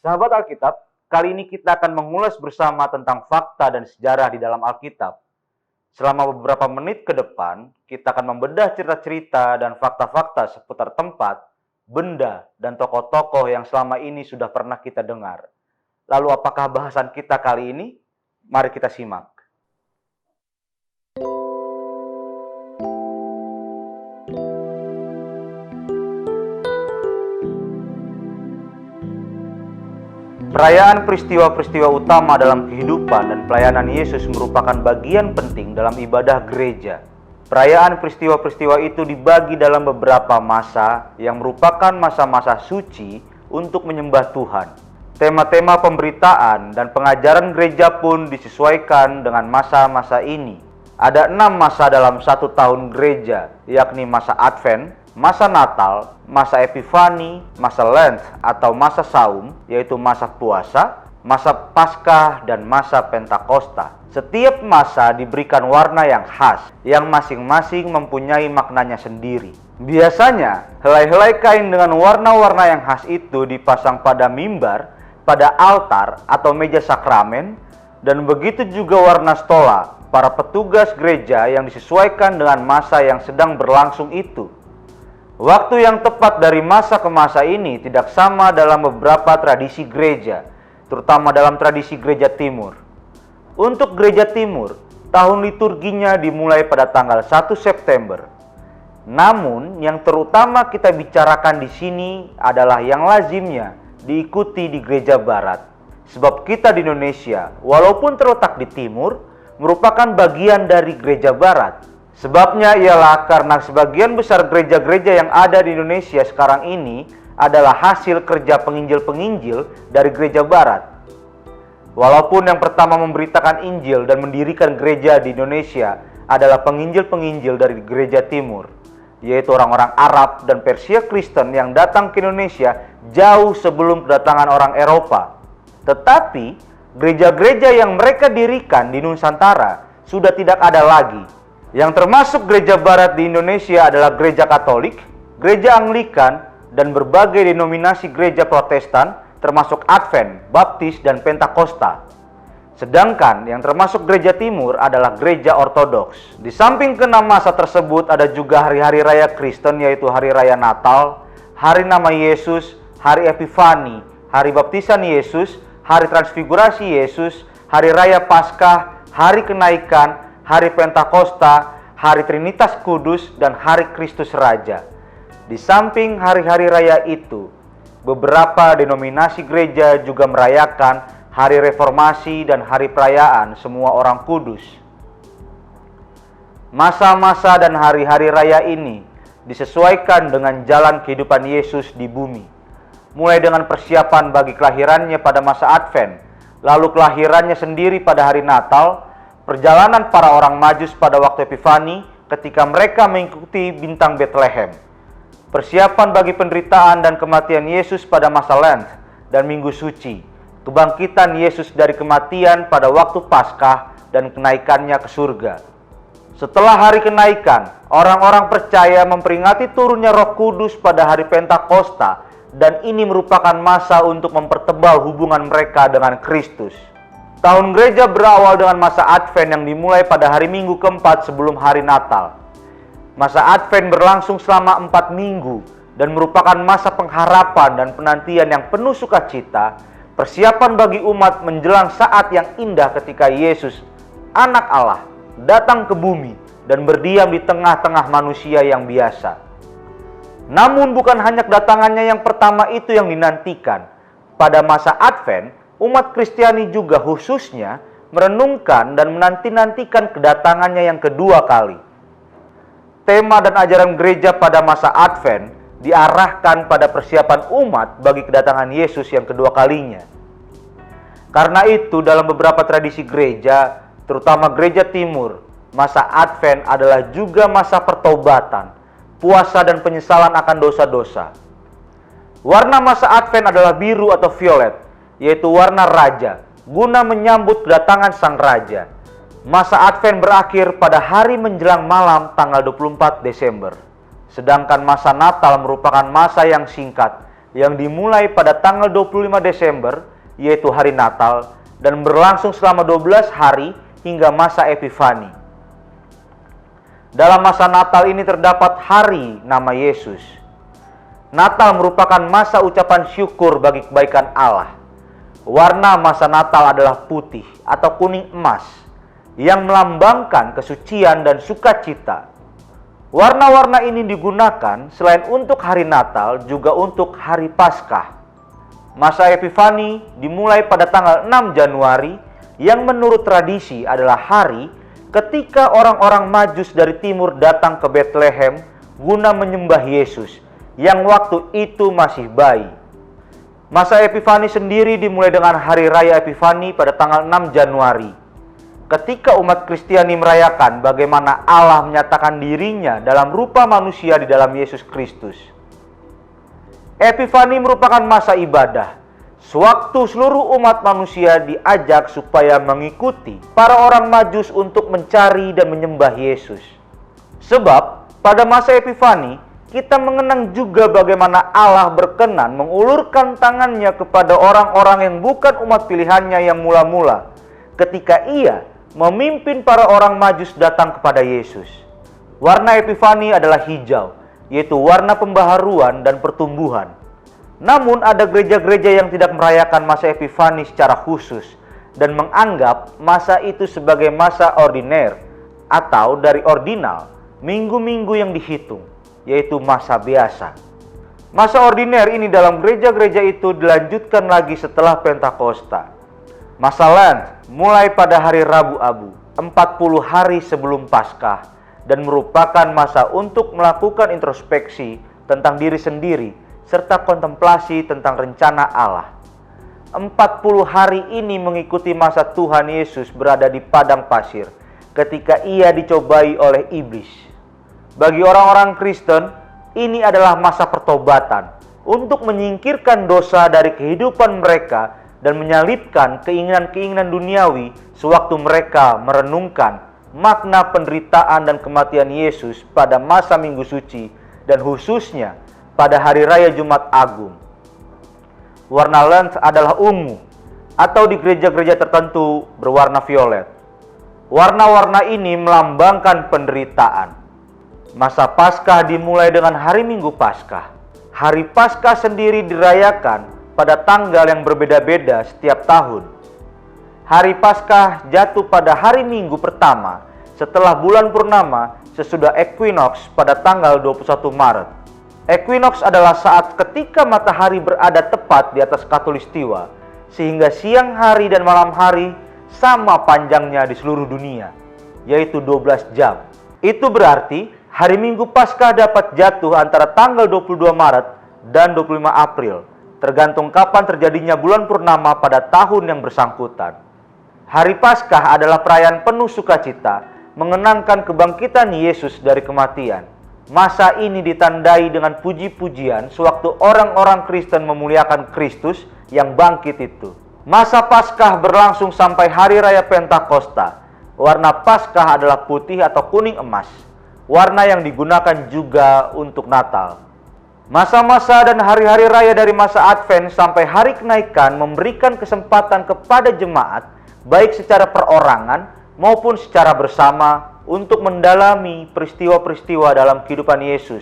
Sahabat Alkitab, kali ini kita akan mengulas bersama tentang fakta dan sejarah di dalam Alkitab. Selama beberapa menit ke depan, kita akan membedah cerita-cerita dan fakta-fakta seputar tempat, benda, dan tokoh-tokoh yang selama ini sudah pernah kita dengar. Lalu apakah bahasan kita kali ini? Mari kita simak. Perayaan peristiwa-peristiwa utama dalam kehidupan dan pelayanan Yesus merupakan bagian penting dalam ibadah gereja. Perayaan peristiwa-peristiwa itu dibagi dalam beberapa masa yang merupakan masa-masa suci untuk menyembah Tuhan. Tema-tema pemberitaan dan pengajaran gereja pun disesuaikan dengan masa-masa ini. Ada 6 masa dalam 1 tahun gereja, yakni masa Advent, masa Natal, masa Epifani, masa Lent atau masa Saum, yaitu masa puasa, masa Paskah, dan masa Pentakosta. Setiap masa diberikan warna yang khas, yang masing-masing mempunyai maknanya sendiri. Biasanya, helai-helai kain dengan warna-warna yang khas itu dipasang pada mimbar, pada altar atau meja sakramen, dan begitu juga warna stola, para petugas gereja yang disesuaikan dengan masa yang sedang berlangsung itu. Waktu yang tepat dari masa ke masa ini tidak sama dalam beberapa tradisi gereja, terutama dalam tradisi gereja timur. Untuk gereja timur, tahun liturginya dimulai pada tanggal 1 September. Namun, yang terutama kita bicarakan di sini adalah yang lazimnya diikuti di gereja barat. Sebab kita di Indonesia, walaupun terletak di timur, merupakan bagian dari gereja barat. Sebabnya ialah karena sebagian besar gereja-gereja yang ada di Indonesia sekarang ini adalah hasil kerja penginjil-penginjil dari gereja barat. Walaupun yang pertama memberitakan Injil dan mendirikan gereja di Indonesia adalah penginjil-penginjil dari gereja timur, yaitu orang-orang Arab dan Persia Kristen yang datang ke Indonesia jauh sebelum kedatangan orang Eropa. Tetapi gereja-gereja yang mereka dirikan di Nusantara sudah tidak ada lagi. Yang termasuk gereja barat di Indonesia adalah gereja Katolik, gereja Anglikan, dan berbagai denominasi gereja Protestan, termasuk Advent, Baptis, dan Pentakosta. Sedangkan yang termasuk gereja timur adalah gereja Ortodoks. Di samping ke-6 masa tersebut ada juga hari-hari raya Kristen, yaitu hari raya Natal, hari nama Yesus, hari Epifani, hari baptisan Yesus, hari transfigurasi Yesus, hari raya Paskah, hari kenaikan, hari Pentakosta, hari Trinitas Kudus, dan hari Kristus Raja. Di samping hari-hari raya itu, beberapa denominasi gereja juga merayakan hari reformasi dan hari perayaan semua orang kudus. Masa-masa dan hari-hari raya ini disesuaikan dengan jalan kehidupan Yesus di bumi. Mulai dengan persiapan bagi kelahirannya pada masa Advent, lalu kelahirannya sendiri pada hari Natal, perjalanan para orang Majus pada waktu Epifani ketika mereka mengikuti bintang Bethlehem, persiapan bagi penderitaan dan kematian Yesus pada masa Lent dan Minggu Suci, kebangkitan Yesus dari kematian pada waktu Paskah dan kenaikannya ke surga. Setelah hari kenaikan, orang-orang percaya memperingati turunnya Roh Kudus pada hari Pentakosta, dan ini merupakan masa untuk mempertebal hubungan mereka dengan Kristus. Tahun gereja berawal dengan masa Advent yang dimulai pada hari Minggu keempat sebelum hari Natal. Masa Advent berlangsung selama 4 minggu dan merupakan masa pengharapan dan penantian yang penuh sukacita, persiapan bagi umat menjelang saat yang indah ketika Yesus, Anak Allah, datang ke bumi dan berdiam di tengah-tengah manusia yang biasa. Namun bukan hanya kedatangannya yang pertama itu yang dinantikan. Pada masa Advent, umat Kristiani juga khususnya merenungkan dan menanti-nantikan kedatangannya yang kedua kali. Tema dan ajaran gereja pada masa Advent diarahkan pada persiapan umat bagi kedatangan Yesus yang kedua kalinya. Karena itu dalam beberapa tradisi gereja, terutama gereja timur, masa Advent adalah juga masa pertobatan, puasa dan penyesalan akan dosa-dosa. Warna masa Advent adalah biru atau violet, yaitu warna raja, guna menyambut kedatangan sang raja. Masa Advent berakhir pada hari menjelang malam tanggal 24 Desember. Sedangkan masa Natal merupakan masa yang singkat, yang dimulai pada tanggal 25 Desember, yaitu hari Natal, dan berlangsung selama 12 hari hingga masa Epifani. Dalam masa Natal ini terdapat hari nama Yesus. Natal merupakan masa ucapan syukur bagi kebaikan Allah. Warna masa Natal adalah putih atau kuning emas yang melambangkan kesucian dan sukacita. Warna-warna ini digunakan selain untuk hari Natal juga untuk hari Paskah. Masa Epifani dimulai pada tanggal 6 Januari yang menurut tradisi adalah hari ketika orang-orang Majus dari timur datang ke Bethlehem guna menyembah Yesus yang waktu itu masih bayi. Masa Epifani sendiri dimulai dengan hari raya Epifani pada tanggal 6 Januari. Ketika umat Kristiani merayakan bagaimana Allah menyatakan dirinya dalam rupa manusia di dalam Yesus Kristus. Epifani merupakan masa ibadah, sewaktu seluruh umat manusia diajak supaya mengikuti para orang Majus untuk mencari dan menyembah Yesus. Sebab pada masa Epifani, kita mengenang juga bagaimana Allah berkenan mengulurkan tangannya kepada orang-orang yang bukan umat pilihannya yang mula-mula, ketika Ia memimpin para orang Majus datang kepada Yesus. Warna Epifani adalah hijau, yaitu warna pembaharuan dan pertumbuhan. Namun ada gereja-gereja yang tidak merayakan masa Epifani secara khusus dan menganggap masa itu sebagai masa ordiner atau dari ordinal, minggu-minggu yang dihitung, yaitu masa biasa. Masa ordiner ini dalam gereja-gereja itu dilanjutkan lagi setelah Pentakosta. Masa Lent mulai pada hari Rabu Abu, 40 hari sebelum Paskah, dan merupakan masa untuk melakukan introspeksi tentang diri sendiri serta kontemplasi tentang rencana Allah. 40 hari ini mengikuti masa Tuhan Yesus berada di padang pasir ketika Ia dicobai oleh iblis. Bagi orang-orang Kristen, ini adalah masa pertobatan untuk menyingkirkan dosa dari kehidupan mereka dan menyalipkan keinginan-keinginan duniawi sewaktu mereka merenungkan makna penderitaan dan kematian Yesus pada masa Minggu Suci dan khususnya pada Hari Raya Jumat Agung. Warna Lent adalah ungu atau di gereja-gereja tertentu berwarna violet. Warna-warna ini melambangkan penderitaan. Masa Paskah dimulai dengan hari Minggu Paskah. Hari Paskah sendiri dirayakan pada tanggal yang berbeda-beda setiap tahun. Hari Paskah jatuh pada hari Minggu pertama setelah bulan purnama sesudah equinox pada tanggal 21 Maret. Equinox adalah saat ketika matahari berada tepat di atas khatulistiwa, sehingga siang hari dan malam hari sama panjangnya di seluruh dunia, yaitu 12 jam. Itu berarti hari Minggu Paskah dapat jatuh antara tanggal 22 Maret dan 25 April, tergantung kapan terjadinya bulan purnama pada tahun yang bersangkutan. Hari Paskah adalah perayaan penuh sukacita, mengenangkan kebangkitan Yesus dari kematian. Masa ini ditandai dengan puji-pujian sewaktu orang-orang Kristen memuliakan Kristus yang bangkit itu. Masa Paskah berlangsung sampai hari raya Pentakosta. Warna Paskah adalah putih atau kuning emas, warna yang digunakan juga untuk Natal. Masa-masa dan hari-hari raya dari masa Advent sampai hari kenaikan memberikan kesempatan kepada jemaat, baik secara perorangan maupun secara bersama, untuk mendalami peristiwa-peristiwa dalam kehidupan Yesus,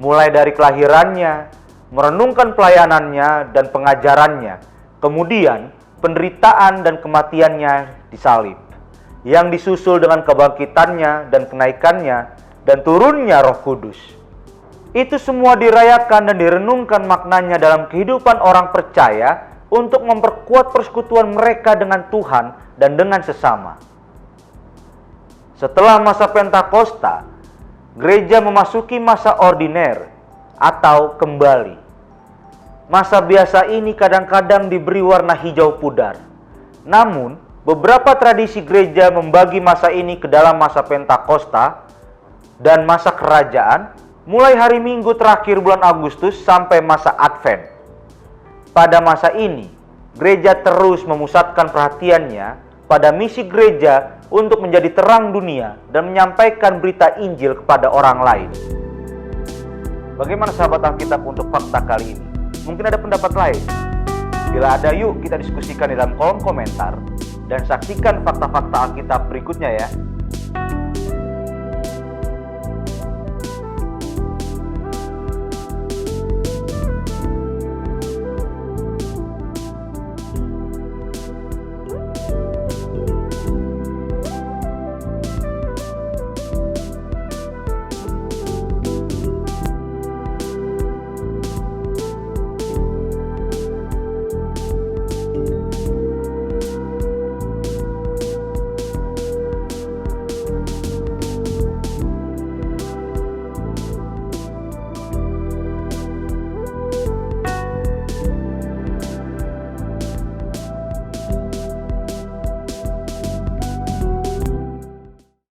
mulai dari kelahirannya, merenungkan pelayanannya dan pengajarannya, kemudian penderitaan dan kematiannya disalib, yang disusul dengan kebangkitannya dan kenaikannya dan turunnya Roh Kudus. Itu semua dirayakan dan direnungkan maknanya dalam kehidupan orang percaya untuk memperkuat persekutuan mereka dengan Tuhan dan dengan sesama. Setelah masa Pentakosta, gereja memasuki masa ordiner atau kembali. Masa biasa ini kadang-kadang diberi warna hijau pudar. Namun, beberapa tradisi gereja membagi masa ini ke dalam masa Pentakosta dan masa kerajaan, mulai hari Minggu terakhir bulan Agustus sampai masa Advent. Pada masa ini, gereja terus memusatkan perhatiannya pada misi gereja untuk menjadi terang dunia dan menyampaikan berita Injil kepada orang lain. Bagaimana sahabat Alkitab untuk fakta kali ini? Mungkin ada pendapat lain. Bila ada, yuk kita diskusikan di dalam kolom komentar dan saksikan fakta-fakta Alkitab berikutnya ya.